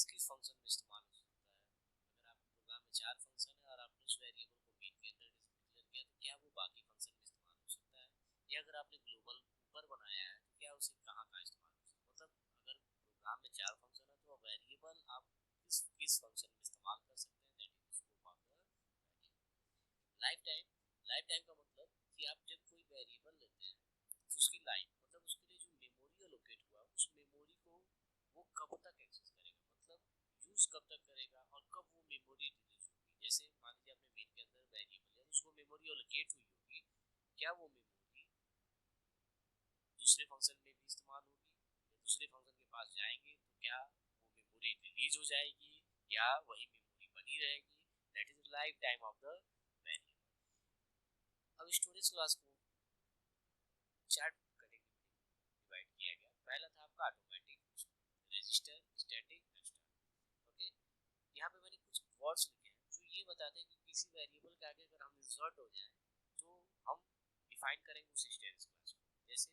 किस किस फंक्शन में इस्तेमाल हो सकता है। अगर आपके प्रोग्राम में 4 फंक्शन है और आपने उस वेरिएबल को मेन के अंदर डिक्लेयर किया तो क्या वो बाकी फंक्शन में इस्तेमाल हो सकता है, या अगर आपने ग्लोबल ऊपर बनाया है तो क्या उसे कहाँ कहाँ इस्तेमाल हो सकता है। मतलब अगर प्रोग्राम में 4 फंक्शन है तो वेरिएबल आप किस किस फंक्शन में इस्तेमाल कर सकते हैं, that is scope of the variable. Life time का मतलब कि आप जब कोई वेरिएबल लेते हैं तो उसकी लाइफ मतलब उसके लिए जो मेमोरी एलोकेट हुआ उस मेमोरी को वो कब तक एक्सेस करेगा, मतलब यूज कब तक करेगा और कब वो मेमोरी रिलीज होगी। जैसे मान लीजिए आपने मेन के अंदर वेरिएबल है उसको मेमोरी एलोकेट हुई होगी, क्या वो मेमोरी दूसरे फंक्शन में भी इस्तेमाल होगी, या दूसरे फंक्शन के पास जाएंगे तो क्या वो मेमोरी रिलीज हो जाएगी या वही मेमोरी बनी रहेगी। That is life time of the variable. अब स्टोरेज क्लास को 4 कैटेगरी में डिवाइड किया गया। पहला था आपका automatic, register, static, external. Okay, यहाँ पे मैंने कुछ वर्ड्स लिखे हैं जो ये बताते हैं कि किसी वेरिएबल के आगे अगर हम इंसर्ट हो जाएं तो हम डिफाइन करेंगे उस स्टोरेज क्लास को। जैसे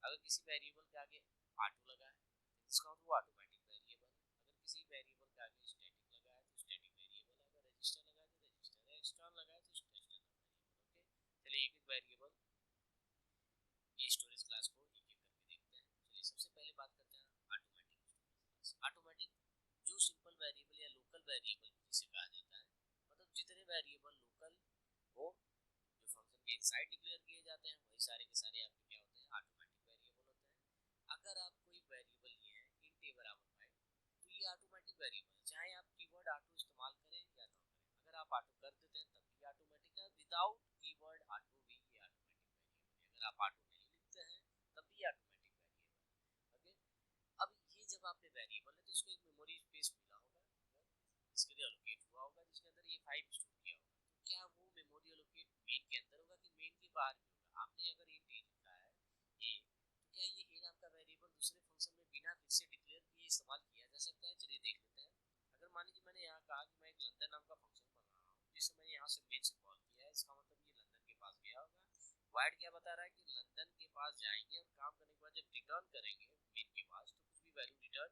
अगर किसी वेरिएबल के आगे ऑटो लगा है तो इसका मतलब वो ऑटोमेटिक वेरिएबल है। अगर किसी वेरिएबल के आगे स्टैटिक लगा है तो स्टैटिक वेरिएबल है, अगर रजिस्टर लगा है तो रजिस्टर है, एक्सटर्नल लगा है तो एक्सटर्नल वेरिएबल। ओके, चलिए एक एक वेरिएबल ये स्टोरेज क्लास को एक एक करके देखते हैं। चलिए सबसे पहले बात करते हैं ऑटोमेटिक स्टोरेज क्लास। ऑटोमेटिक जो सिंपल वेरिएबल या लोकल वेरिएबल जिसे कहा जाता है, मतलब जितने वेरिएबल लोकल हो जो फंक्शन के इनसाइड डिक्लेयर किए जाते हैं वही सारे के सारे आपके क्या होते हैं, ऑटोमेटिक वेरिएबल होते हैं। अगर आप कोई वेरिएबल लिए हैं इंट ए बराबर 5 तो ये ऑटोमेटिक वेरिएबल है, चाहे आप कीवर्ड ऑटो इस्तेमाल करें या ना करें। अगर आप ऑटो कर देते हैं तब भी ऑटोमेटिक है, विदाउट कीवर्ड ऑटो भी ये ऑटोमेटिक वेरिएबल है। अगर आप ऑटो नहीं लिखते हैं तब भी ऑटोमेटिक वेरिएबल है। ओके, अब ये जब आपने वेरिएबल है तो इसको एक मेमोरी स्पेस मिला होगा इसके लिए एलोकेट हुआ होगा जिसके अंदर ये 5 स्टोर किया होगा। तो क्या वो मेमोरी एलोकेट मेन के अंदर होगा कि मेन के बाहर भी होगा। आपने अगर ये ए लिखा है ए, तो क्या ये ए नाम का वेरिएबल दूसरे फंक्शन में बिना फिर से डिक्लेयर किए इस्तेमाल किया जा सकता है। चलिए देख लेते हैं। अगर मान लीजिए मैंने यहाँ कहा कि मैं एक लंदन नाम का फंक्शन बना रहा हूँ जिसे मैंने यहाँ से मेन से कॉल किया है, इसका मतलब ये लंदन के पास गया होगा। वाइड क्या बता रहा है कि लंदन के पास जाएंगे और काम करने के बाद जब रिटर्न करेंगे मेन के पास तो कुछ भी वैल्यू रिटर्न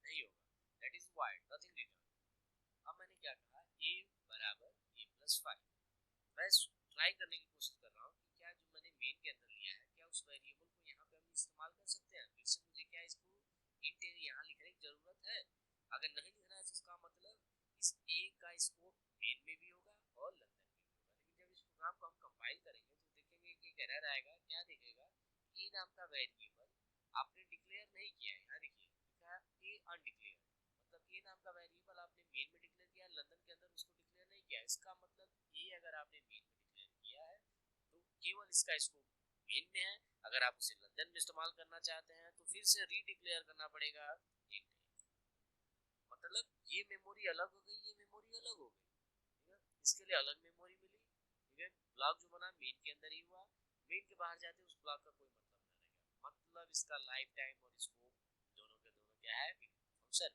नहीं होगा, that is wide, nothing return. अब मैंने क्या कहा a बराबर a+5। मैं ट्राई करने की कोशिश कर रहा हूँ कि क्या जो मैंने मेन के अंदर लिया है क्या उस वेरिएबल को यहाँ पे हम इस्तेमाल कर सकते हैं। फिर से मुझे क्या इसको इंट यहाँ लिखने की जरूरत है। अगर नहीं लिखना है तो इसका मतलब इस a का स्कोप मेन में भी होगा और लंदन में भी होगा। लेकिन जब इस प्रोग्राम को हम कंपाइल करेंगे तो देखेंगे कि एक एरर आएगा। क्या दिखेगा, a नाम का वेरिएबल आपने डिक्लेयर नहीं किया है। यहाँ देखिए लिखा है a अनडिक्लेयर्ड, मतलब ए नाम का वेरिएबल आपने मेन में डिक्लेयर किया, लंदन के अंदर उसको डिक्लेयर नहीं किया। इसका मतलब ए अगर आपने मेन में डिक्लेयर किया है तो केवल इसका स्कोप मेन में है। अगर आप उसे लंदन में इस्तेमाल करना चाहते हैं तो फिर से रीडिक्लेयर करना पड़ेगा इंट। मतलब ये मेमोरी अलग हो गई, ये मेमोरी अलग हो गई, ठीक है। इसके लिए अलग मेमोरी मिली, ठीक है। ब्लॉक जो बना मेन के अंदर ही हुआ, मेन के बाहर जाते उस ब्लॉक का कोई मतलब ना रहेगा। मतलब इसका लाइफ टाइम और स्कोप दोनों के दोनों क्या है, फंक्शन।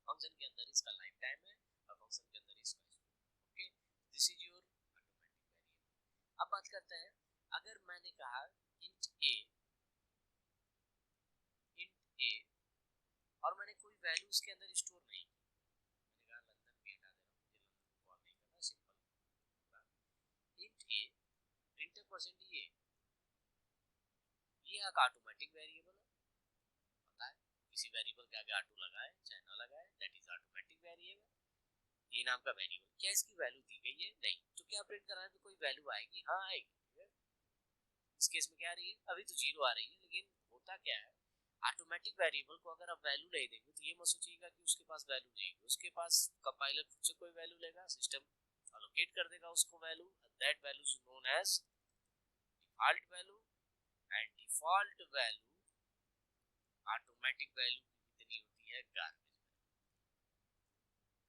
फंक्शन के अंदर इसका लाइफ टाइम है और फंक्शन के अंदर इसका scope. Okay, this is your automatic variable. अब बात करते हैं अगर मैंने कहा इंट ए, इंट ए और मैंने कोई वैल्यू उसके अंदर स्टोर नहीं की, मैंने कहा लंदन भी हटा दे रहा हूँ, मुझे लंदन को कॉल नहीं करना, सिंपल इंट ए प्रिंटर परसेंट ये एक ऑटोमेटिक वेरिएबल है। पता है किसी वेरिएबल के आगे ऑटो लगाए चाहे ना लगाए, दैट इज ऑटोमेटिक वेरिएबल। ये नाम का वेरिएबल, क्या इसकी वैल्यू दी गई है, नहीं, तो क्या प्रिंट कराने पे कोई वैल्यू आएगी, हाँ आएगी, ठीक है। इस केस में क्या आ रही है, अभी तो जीरो आ रही है, लेकिन होता क्या है ऑटोमेटिक वेरिएबल को अगर आप वैल्यू नहीं देंगे तो ये मत सोचिएगा कि उसके पास वैल्यू नहीं है। उसके पास कंपाइलर खुद से कोई वैल्यू लेगा, सिस्टम अलोकेट कर देगा उसको value, that value is known as default value. And default value automatic value कितनी होती है, गार्बेज वैल्यू,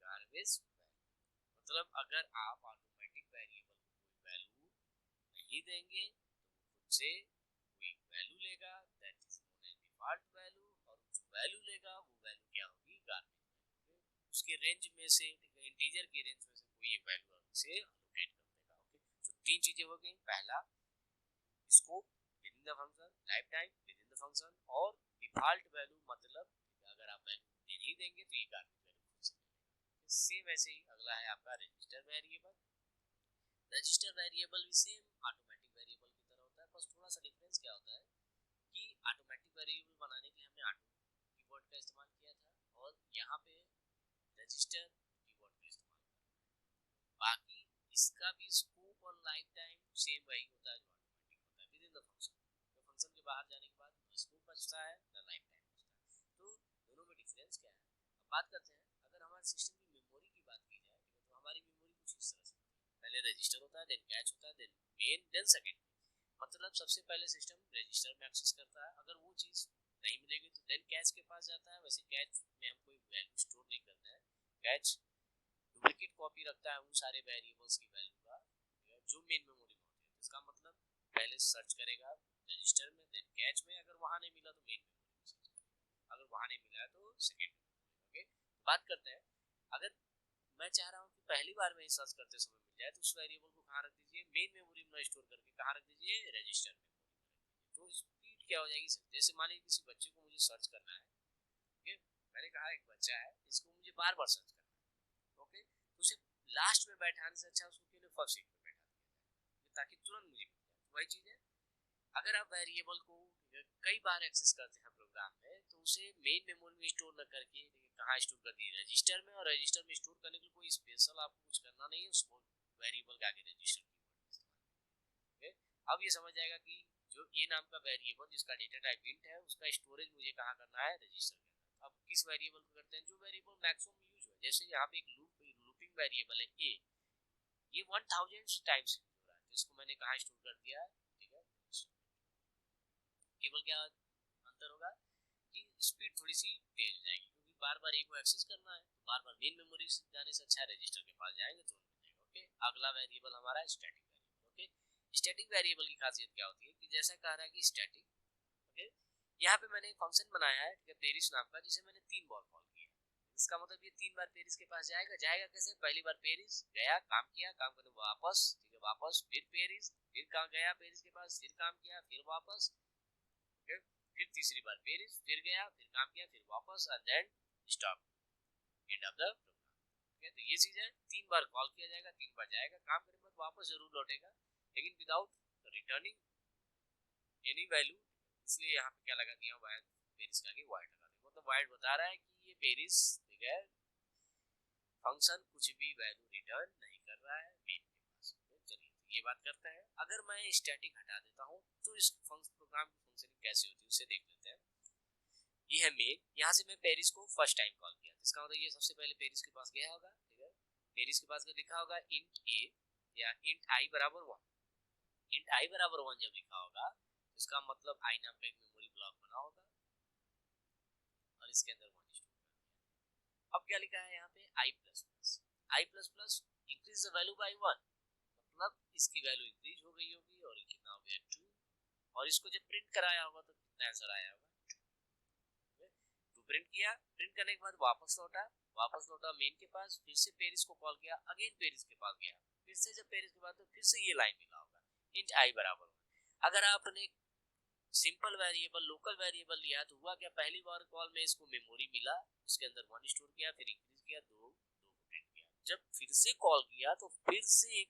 गार्बेज वैल्यू। मतलब अगर आप ऑटोमेटिक वेरिएबल को कोई वैल्यू नहीं देंगे तो वो खुद से कोई वैल्यू लेगा, that is known as default value. और जो वैल्यू लेगा वो वैल्यू क्या होगी, गार्बेज वैल्यू। उसके रेंज में से इंटीजर के रेंज में से कोई एक वैल्यू से एलोकेट कर देगा। ओके, तो तीन चीजें हो गई, पहला scope with the function, life time with in the function, और डिफॉल्ट वैल्यू मतलब अगर आप वैल्यू देने नहीं देंगे तो ये गार्बेज वैल्यू खुद से मिलेगा। सेम ऐसे ही अगला है आपका रजिस्टर वेरिएबल। रजिस्टर वेरिएबल भी सेम ऑटोमेटिक वेरिएबल की तरह होता है, बस थोड़ा सा डिफरेंस क्या होता है कि ऑटोमेटिक वेरिएबल बनाने के लिए हमने ऑटो कीवर्ड का इस्तेमाल किया था और यहाँ पे रजिस्टर कीवर्ड का इस्तेमाल कर रहे हैं। बाकी इसका भी स्कोप और लाइफ टाइम सेम वही होता है जो ऑटोमेटिक होता है विद इन द फंक्शन। तो फंक्शन के बाहर जाने के बाद न स्कोप बचता है न लाइफ टाइम बचता है। तो दोनों में डिफरेंस क्या है। अब बात करते हैं अगर हमारे सिस्टम की मेमोरी की बात की जाए तो हमारी मेमोरी कुछ इस तरह से पहले रजिस्टर होता है, देन कैच होता है, देन मेन, देन सेकंड। मतलब सबसे पहले सिस्टम रजिस्टर में एक्सेस करता है, अगर वो चीज नहीं मिलेगी तो देन कैच के पास जाता है। वैसे कैच में हम कोई वैल्यू स्टोर नहीं करते हैं, कैच डुप्लीकेट कॉपी रखता है उन सारे वेरिएबल्स की वैल्यू का जो मेन मेमोरी में होती है। इसका मतलब पहले सर्च करेगा रजिस्टर में, देन कैच में, अगर वहां नहीं मिला तो मेन मेमोरी में सर्च करेगा, अगर वहां नहीं मिला तो सेकंड मेमोरी। ओके, बात करते हैं अगर मैं चाह रहा हूँ कि पहली बार में सर्च करते समय मिल जाए तो उस वेरिएबल को कहाँ रख दीजिए, मेन मेमोरी में स्टोर करके कहाँ रख दीजिए, रजिस्टर मेमोरी। तो स्पीड क्या हो जाएगी, जैसे मान लीजिए किसी बच्चे को मुझे सर्च करना है, ओके, मैंने कहा एक बच्चा है इसको मुझे बार बार सर्च करना है, ओके, तो उसे लास्ट में बैठाने से अच्छा उसको केवल फर्स्ट सीट पे बैठा दिया जाए ताकि तुरंत मुझे मिल जाए। तो वही चीज है, अगर आप वेरिएबल को कई बार एक्सेस करते हैं प्रोग्राम में तो उसे मेन मेमोरी में स्टोर न करके कहाँ स्टोर कर दिए, रजिस्टर में। और रजिस्टर में स्टोर करने के लिए कोई स्पेशल आपको कुछ करना नहीं है, उसको वेरिएबल के आगे रजिस्टर कीवर्ड इस्तेमाल। अब ये समझ जाएगा कि जो ए नाम का वेरिएबल जिसका डेटा टाइप इंट है उसका स्टोरेज मुझे कहाँ करना है, रजिस्टर के अंदर। अब किस वेरिएबल को करते हैं, जो वेरिएबल मैक्सिमम यूज हो, जैसे यहाँ पे एक लूपिंग वेरिएबल है ए, ये 1000 टाइम्स यूज हो रहा है, जिसको मैंने कहाँ स्टोर कर दिया है, ठीक है। केवल क्या अंतर होगा कि स्पीड थोड़ी सी तेज हो जाएगी, क्योंकि बार बार एक को एक्सेस करना है तो बार बार मेन मेमोरी से जाने से अच्छा रजिस्टर के पास जाएंगे तो मिल जाएगा। ओके, अगला वेरिएबल हमारा static variable. Okay, static variable की खासियत क्या होती है कि जैसा कह रहा है कि स्टैटिक, ओके, यहाँ पे मैंने एक फंक्शन बनाया है, ठीक है, पेरिस नाम का, जिसे मैंने 3 बार कॉल किया। इसका मतलब ये 3 बार पेरिस के पास जाएगा। जाएगा कैसे, पहली बार पेरिस गया, काम किया, काम करने वापस, ठीक है, वापस फिर पेरिस, फिर कहाँ गया पेरिस के पास, फिर काम किया, फिर वापस, फिर तीसरी बार पेरिस, फिर गया, फिर काम किया, फिर वापस, and then stop, end of the program. ठीक है, तो ये चीज है, 3 बार कॉल किया जाएगा, 3 बार जाएगा, काम करने के बाद वापस जरूर लौटेगा, लेकिन विदाउट रिटर्निंग एनी वैल्यू। इसलिए यहाँ पे क्या लगा दिया, वाइड पेरिस का वाइड लगा दिया, मतलब वाइड बता रहा है कि ये पेरिस, ठीक है, फंक्शन कुछ भी वैल्यू रिटर्न नहीं कर रहा है मेन के पास। चलिए ये बात करते हैं, अगर मैं स्टैटिक हटा देता हूँ तो इस प्रोग्राम की फंक्शनिंग कैसे होती है उसे देख लेते हैं। ये है मेन, यहाँ से मैं पेरिस को फर्स्ट टाइम कॉल किया, इसका मतलब ये सबसे पहले पेरिस के पास गया होगा, ठीक है, पेरिस के पास लिखा होगा इंट ए या इंट आई बराबर 1। इंट आई बराबर 1 जब लिखा होगा तो इसका मतलब आई नाम का एक मेमोरी ब्लॉक बना होगा और इसके अंदर 1 स्टोर कर दिया। अब क्या लिखा है यहाँ पे, I plus plus, I plus plus increase the value by 1, मतलब इसकी वैल्यू इंक्रीज हो गई होगी और कितना हो गया 2, और इसको जब प्रिंट कराया होगा तो कितना आंसर आया होगा, टू प्रिंट किया। प्रिंट करने के बाद वापस लौटा मेन के पास, फिर से पेरिस को कॉल किया, अगेन पेरिस के पास गया, फिर से जब पेरिस के बाद तो फिर से ये लाइन मिला होगा इंट आई बराबर 1। अगर आपने सिंपल वेरिएबल लोकल वेरिएबल लिया तो हुआ क्या, पहली बार कॉल में इसको मेमोरी मिला, उसके अंदर 1 स्टोर किया, फिर इंक्रीज किया, 2 प्रिंट किया, जब फिर से कॉल किया तो फिर से एक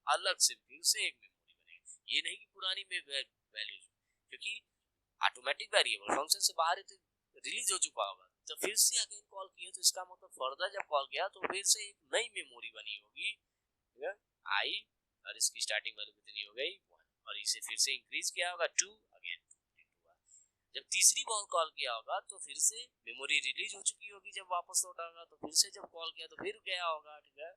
अलग से फिर से एक मेमोरी बनेगा। ये नहीं कि पुरानी में वैल्यूज, क्योंकि ऑटोमेटिक वेरिएबल फंक्शन से बाहर तो रिलीज हो चुका होगा, तो फिर से अगेन कॉल किया तो इसका मतलब फर्दर जब कॉल किया तो फिर से एक नई मेमोरी बनी होगी, ठीक है, आई, और इसकी स्टार्टिंग वैल्यू कितनी हो गई 1, और इसे फिर से इंक्रीज किया होगा 2, अगेन 2 प्रिंट हुआ। जब तीसरी बार कॉल किया होगा तो फिर से मेमोरी रिलीज हो चुकी होगी, जब वापस लौटा होगा तो फिर से जब कॉल किया तो फिर गया होगा, ठीक है,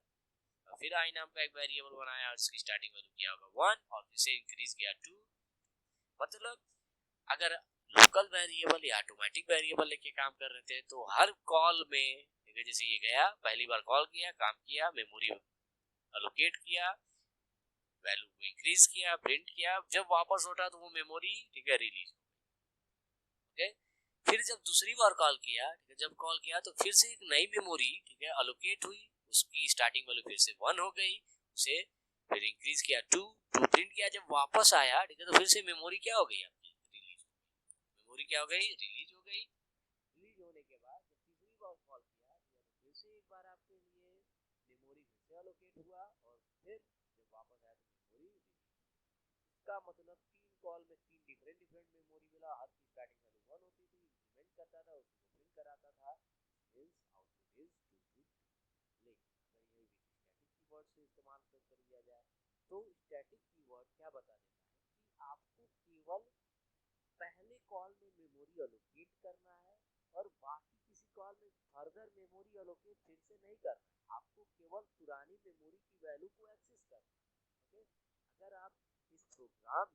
फिर आई नाम का एक वेरिएबल बनाया और इसकी स्टार्टिंग वैल्यू किया होगा 1 और फिर से इंक्रीज किया 2। मतलब अगर लोकल वेरिएबल या ऑटोमेटिक वेरिएबल लेके काम कर रहे थे तो हर कॉल में, जैसे ये गया, पहली बार कॉल किया, काम किया, मेमोरी अलोकेट किया, वैल्यू को इंक्रीज किया, प्रिंट किया, जब वापस लौटा तो वो मेमोरी, ठीक है, रिलीज, ओके। फिर जब दूसरी बार कॉल किया, ठीक है, जब कॉल किया तो फिर से एक नई मेमोरी, ठीक है, अलोकेट हुई, उसकी स्टार्टिंग वैल्यू फिर से 1 हो गई, उसे फिर इंक्रीज किया 2 प्रिंट किया, जब वापस आया, ठीक है, तो फिर से मेमोरी क्या हो गई आपकी, रिलीज, मेमोरी क्या हो गई, रिलीज हो गई। रिलीज होने के बाद जब तीसरी बार बार आपके लिए मेमोरी फिर से एलोकेट हुआ और फिर जब वापस आया तो मेमोरी इसका मतलब 3 कॉल में 3 डिफरेंट मेमोरी मिला, हर की स्टार्टिंग वैल्यू 1 होती थी, इंक्रीमेंट करता था, उसी को प्रिंट कराता था, मींस आउटपुट इज 2 to 2। लेकिन अगर यही स्टैटिक कीवर्ड से इस्तेमाल कर लिया जाए तो स्टैटिक कीवर्ड क्या बता देता है कि आपको केवल पहले कॉल में मेमोरी एलोकेट करना है और बाकी किसी कॉल में फर्दर मेमोरी एलोकेट फिर से नहीं करना है, आपको केवल पुरानी मेमोरी की वैल्यू को एक्सेस करना है। ओके, अगर आप इस प्रोग्राम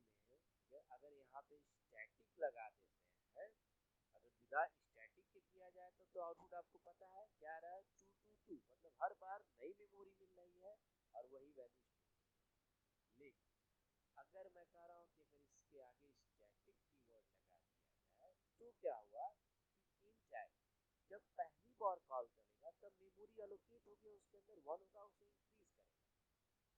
में अगर यहाँ पे स्टैटिक लगा देते हैं, अगर बिना स्टैटिक के किया जाए तो आउटपुट आपको पता है क्या आ रहा है, 2 to 2, मतलब हर बार नई मेमोरी मिल रही है और वही वैल्यू। लेकिन अगर मैं कह रहा हूँ कि अगर इसके आगे स्टैटिक कीवर्ड लगा दिया जाए तो क्या हुआ कि इन टाइम जब पहली बार कॉल करेगा तब मेमोरी एलोकेट होगी, उसके अंदर 1 होगा, उसे इंक्रीज करेगा।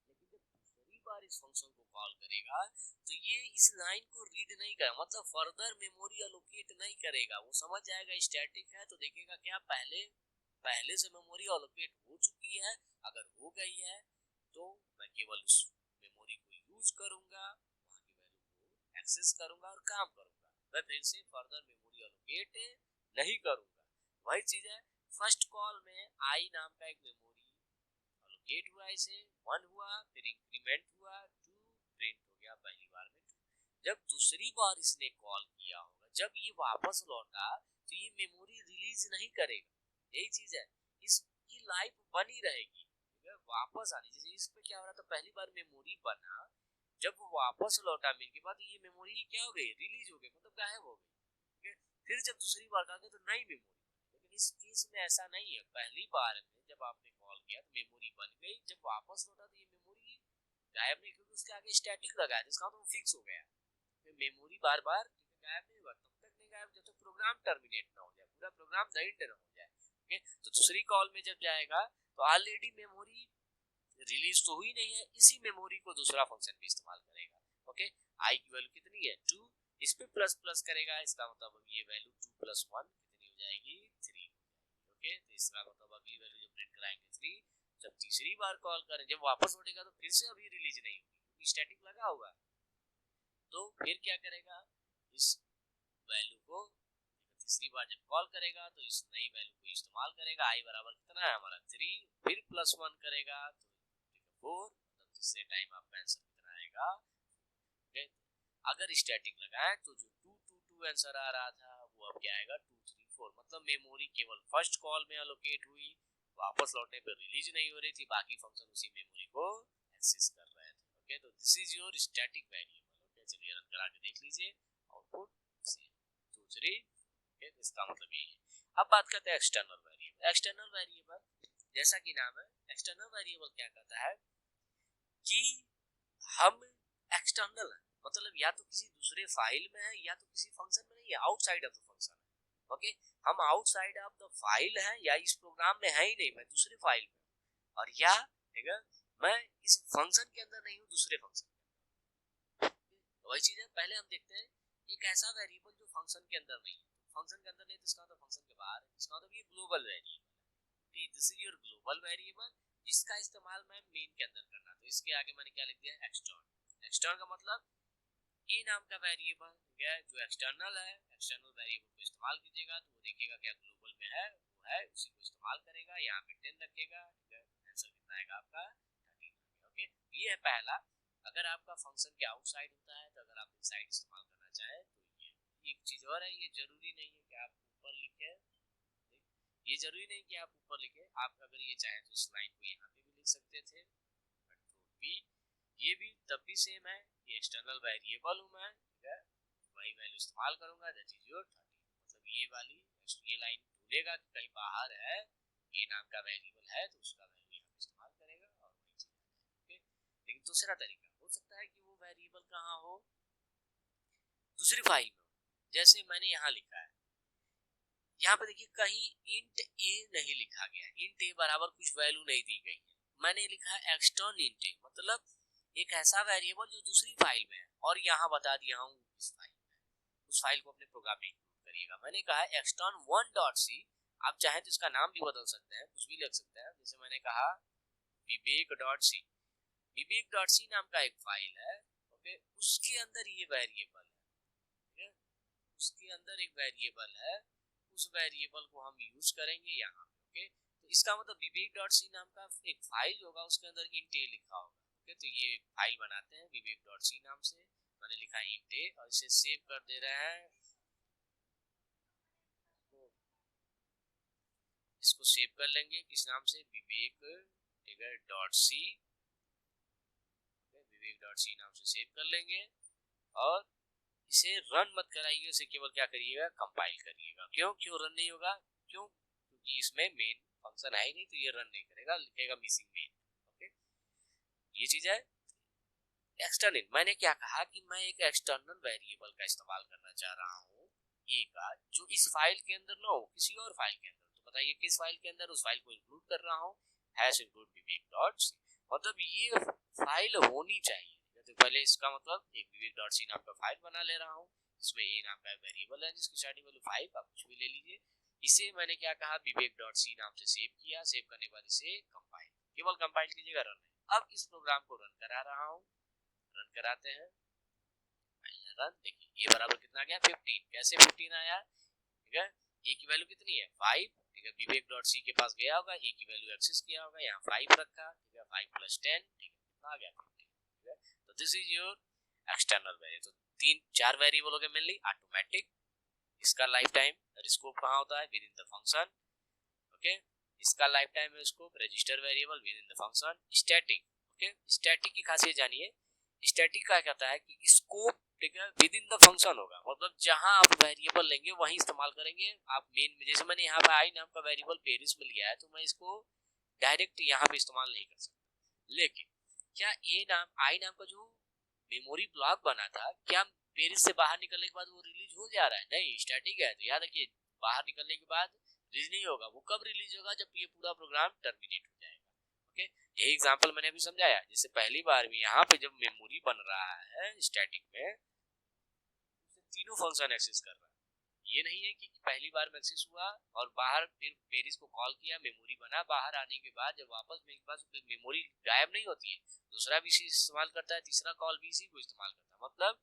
लेकिन जब दूसरी बार इस फंक्शन को कॉल करेगा तो ये इस लाइन को रीड नहीं करेगा, मतलब फर्दर मेमोरी एलोकेट नहीं करेगा। वो समझ जाएगा स्टैटिक है तो देखेगा क्या पहले से मेमोरी एलोकेट हो चुकी है, अगर हो गई है तो मैं केवल उस मेमोरी को यूज करूंगा, वहां की वैल्यू को एक्सेस करूंगा और काम करूंगा, मैं फिर से फर्दर मेमोरी एलोकेट नहीं करूंगा। वही चीज है फर्स्ट कॉल में आई नाम का एक मेमोरी एलोकेट हुआ, इसे 1 हुआ, फिर इंक्रीमेंट हुआ 2, प्रिंट हो गया पहली बार में 2। जब दूसरी बार इसने कॉल किया होगा, जब ये वापस लौटा तो ये मेमोरी रिलीज नहीं करेगा, यही चीज है, इसकी लाइफ बनी रहेगी वापस आने। जैसे इस पे क्या हो रहा था, पहली बार मेमोरी बना, जब वो वापस लौटा मिल के बाद ये मेमोरी क्या हो गई, रिलीज हो गई, मतलब गायब हो गई। फिर जब दूसरी बार कहा तो नई मेमोरी। लेकिन इस केस में ऐसा नहीं है, पहली बार में जब आपने कॉल किया तो मेमोरी बन गई, जब वापस लौटा तो ये मेमोरी गायब नहीं, क्योंकि उसके आगे स्टैटिक लगा है जिसका मतलब फिक्स हो गया। फिर मेमोरी बार बार गायब नहीं होगा, तब तक नहीं गायब जब तक प्रोग्राम टर्मिनेट ना हो जाए, पूरा प्रोग्राम एंड ना हो जाए। ओके, तो दूसरी कॉल में जब जाएगा तो ऑलरेडी मेमोरी रिलीज तो हुई नहीं है, इसी मेमोरी को दूसरा फंक्शन भी इस्तेमाल करेगा। ओके, आई की वैल्यू कितनी है 2, इस पे प्लस प्लस करेगा, इसका मतलब ये वैल्यू 2 + 1 कितनी हो जाएगी 3 हो जाएगी। ओके, तो इसका मतलब अगली वैल्यू जो प्रिंट कराएंगे 3। जब तीसरी बार कॉल करें, जब वापस लौटेगा तो फिर से अभी रिलीज नहीं होगी क्योंकि स्टैटिक लगा हुआ, तो फिर क्या करेगा, इस वैल्यू को तीसरी बार जब कॉल करेगा तो इस नई वैल्यू को इस्तेमाल करेगा, आई बराबर कितना है हमारा 3, फिर +1 करेगा तो 4, मतलब तीसरे टाइम आपका आंसर कितना आएगा। अगर स्टैटिक लगाए तो जो 2 to 2 आंसर आ रहा था वो अब क्या आएगा 2 3 4, मतलब मेमोरी केवल फर्स्ट कॉल में एलोकेट हुई, वापस लौटने पर रिलीज नहीं हो रही थी, बाकी फंक्शन उसी मेमोरी को एक्सेस कर रहे थे। ओके, तो this is your static variable. Okay, चलिए रन करा के देख लीजिए, आउटपुट सेम 2 3। ओके, इसका मतलब यही है। अब बात करते हैं एक्सटर्नल वेरिएबल। एक्सटर्नल वेरिएबल जैसा कि नाम है, एक्सटर्नल वेरिएबल क्या कहता है कि हम एक्सटर्नल है, मतलब या तो किसी दूसरे फाइल में है या तो किसी फंक्शन में नहीं है, आउटसाइड ऑफ द फंक्शन है। ओके, हम आउटसाइड ऑफ द फाइल है या इस प्रोग्राम में है ही नहीं, मैं दूसरे फाइल में, और या ठीक है मैं इस फंक्शन के अंदर नहीं हूँ, दूसरे फंक्शन में। तो वही चीज है, पहले हम देखते हैं एक ऐसा वेरिएबल जो फंक्शन के अंदर नहीं है, फंक्शन के अंदर नहीं तो इसका मतलब फंक्शन के बाहर है, इसका मतलब ये ग्लोबल वेरिएबल है। This is your global variable जिसका इस्तेमाल मैं मेन के अंदर करना, तो इसके आगे मैंने क्या लिख दिया एक्सटर्न। एक्सटर्न का मतलब ई नाम का वेरिएबल है जो एक्सटर्नल है, एक्सटर्नल वेरिएबल को इस्तेमाल कीजिएगा तो वो देखेगा क्या ग्लोबल में है, वो है उसी को इस्तेमाल करेगा, यहाँ पे 10 रखेगा, आंसर कितना आएगा आपका 13। ओके, ये है पहला। अगर आपका फंक्शन के आउटसाइड होता है तो अगर आप इनसाइड इस्तेमाल करना चाहे तो ये एक चीज और है, ये जरूरी नहीं है कि आप ऊपर लिखे, ये जरूरी नहीं कि आप ऊपर लिखे, आप अगर ये चाहें तो इस लाइन को यहाँ पे भी लिख सकते थे, कंट्रोल बी, ये भी तब भी सेम है, ये एक्सटर्नल वेरिएबल हूँ मैं, ठीक है, वही वैल्यू इस्तेमाल करूंगा, दैट इज योर 13। मतलब ये वाली ये लाइन ढूंढेगा कि कहीं बाहर है, ये नाम का वेरिएबल है तो उसका वैल्यू यहाँ पे इस्तेमाल करेगा और वही चीज है। ओके, लेकिन दूसरा तरीका हो सकता है कि वो वेरिएबल कहाँ हो, दूसरी फाइल में हो, जैसे मैंने यहाँ लिखा है, यहाँ पे देखिए कहीं इंट ए नहीं लिखा गया, इंट ए बराबर कुछ वैल्यू नहीं दी गई है, मैंने लिखा है एक्सटर्न इंट ए, मतलब एक ऐसा वेरिएबल जो दूसरी फाइल में है और यहाँ बता दिया हूँ इस फाइल में, उस फाइल को अपने प्रोग्राम में इंक्लूड करिएगा। मैंने कहा एक्सटर्न 1.c आप चाहें तो इसका नाम भी बदल सकते हैं, कुछ भी लिख सकते हैं। जैसे मैंने कहा विवेक डॉट सी, विवेक डॉट सी नाम का एक फाइल है, ओके, उसके अंदर ये वेरिएबल है, ठीक है, उसके अंदर एक वेरिएबल है, उस वेरिएबल को हम यूज करेंगे यहाँ पे, ओके। तो इसका मतलब विवेक डॉट सी नाम का एक फाइल होगा, उसके अंदर int a लिखा होगा, ओके। तो ये फाइल बनाते हैं विवेक डॉट सी नाम से, मैंने लिखा int a और इसे सेव कर दे रहे हैं, इसको सेव कर लेंगे किस नाम से, विवेक, ठीक है, डॉट सी, विवेक डॉट सी नाम से सेव कर लेंगे। और इसे रन मत कराइए, इसे केवल क्या करिएगा, कंपाइल करिएगा। क्यों क्यों रन नहीं होगा, क्यों, क्योंकि इसमें मेन फंक्शन है ही नहीं, तो ये रन नहीं करेगा, लिखेगा मिसिंग मेन, ओके। ये चीज है। एक्सटर्नल, मैंने क्या कहा कि मैं एक एक्सटर्नल वेरिएबल का इस्तेमाल करना चाह रहा हूँ ए का, जो इस फाइल के अंदर ना हो, किसी और फाइल के अंदर। तो बताइए किस फाइल के अंदर, उस फाइल को इंक्लूड कर रहा हूँ, हैश इंक्लूड विवेक डॉट सी, मतलब ये फाइल होनी चाहिए। तो पहले इसका मतलब एक विवेक डॉट सी नाम का फाइल बना ले रहा हूँ, इसमें ए नाम का वेरिएबल है जिसकी स्टार्टिंग वैल्यू 5, आप कुछ भी ले लीजिए। इसे मैंने क्या कहा, विवेक डॉट सी नाम से सेव किया, सेव करने के बाद इसे कंपाइल, केवल कंपाइल कीजिएगा, रन है। अब इस प्रोग्राम को रन करा रहा हूँ, रन कराते हैं, रन, देखिए ये बराबर कितना गया, 15। कैसे 15 आया, ठीक है, ए की वैल्यू कितनी है, 5, ठीक है, विवेक डॉट सी के पास गया होगा, ए की वैल्यू एक्सेस किया होगा, यहाँ 5 रखा, ठीक है, 5 प्लस 10, ठीक है, कितना आ गया, 15, ठीक है। तो this is your external variable. तो 3-4 वेरिएबल हो गए मेनली, ऑटोमेटिक, इसका लाइफ टाइम स्कोप कहाँ होता है, within the function, okay. इसका life time scope register variable within the function, static, okay. Static की खासियत जानिए, स्टैटिक का कहता है कि स्कोप, ठीक है, विद इन द फंक्शन होगा, मतलब जहां आप वेरिएबल लेंगे वहीं इस्तेमाल करेंगे आप मेन में। जैसे मैंने यहाँ पे आई नाम का वेरिएबल पेरिस में लिया है, तो मैं इसको डायरेक्ट यहाँ पे इस्तेमाल नहीं कर सकता। लेकिन क्या ए नाम, आई नाम का जो मेमोरी ब्लॉक बना था, क्या पेरिस से बाहर निकलने के बाद वो रिलीज हो जा रहा है, नहीं, स्टैटिक है। तो याद रखिए, बाहर निकलने के बाद रिलीज नहीं होगा, वो कब रिलीज होगा, जब ये पूरा प्रोग्राम टर्मिनेट हो जाएगा, ओके। यही एग्जांपल मैंने अभी समझाया। जैसे पहली बार में यहाँ पे जब मेमोरी बन रहा है स्टैटिक में, तीनों फंक्शन एक्सेस कर रहा है, ये नहीं है कि पहली बार में एक्सेस हुआ और बाहर फिर पेरिस को कॉल किया, मेमोरी बना, बाहर आने के बाद जब वापस मेरे पास मेमोरी गायब नहीं होती है, दूसरा भी इसी इस्तेमाल करता है, तीसरा कॉल भी इसी को इस्तेमाल करता है, मतलब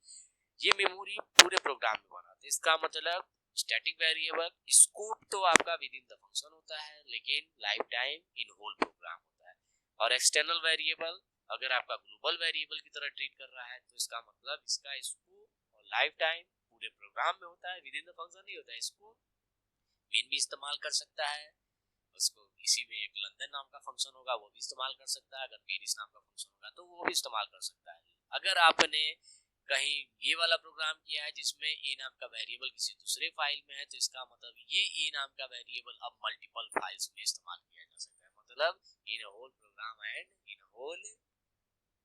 ये मेमोरी पूरे प्रोग्राम में बना। तो इसका मतलब स्टैटिक वेरिएबल स्कोप तो आपका विद इन द फंक्शन होता है, लेकिन lifetime in whole program होता है। और एक्सटर्नल वेरिएबल अगर आपका ग्लोबल वेरिएबल की तरह ट्रीट कर रहा है, तो इसका मतलब इसका स्कोप और लाइफ टाइम पूरे प्रोग्राम में होता है, विद इन द फंक्शन नहीं होता है। इसको मेन भी इस्तेमाल कर सकता है, उसको इसी में एक लंदन नाम का फंक्शन होगा वो भी इस्तेमाल कर सकता है, अगर पेरिस नाम का फंक्शन होगा तो वो भी इस्तेमाल कर सकता है। अगर आपने कहीं ये वाला प्रोग्राम किया है जिसमें ए नाम का वेरिएबल किसी दूसरे फाइल में है, तो इसका मतलब ये ए नाम का वेरिएबल अब मल्टीपल फाइल्स में इस्तेमाल किया जा सकता है, मतलब in whole program and in whole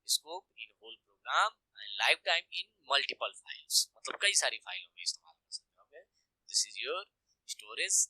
scope, in whole program and lifetime in multiple files, मतलब कई सारी फाइलों में इस्तेमाल कर सकते हैं, okay. This is your storage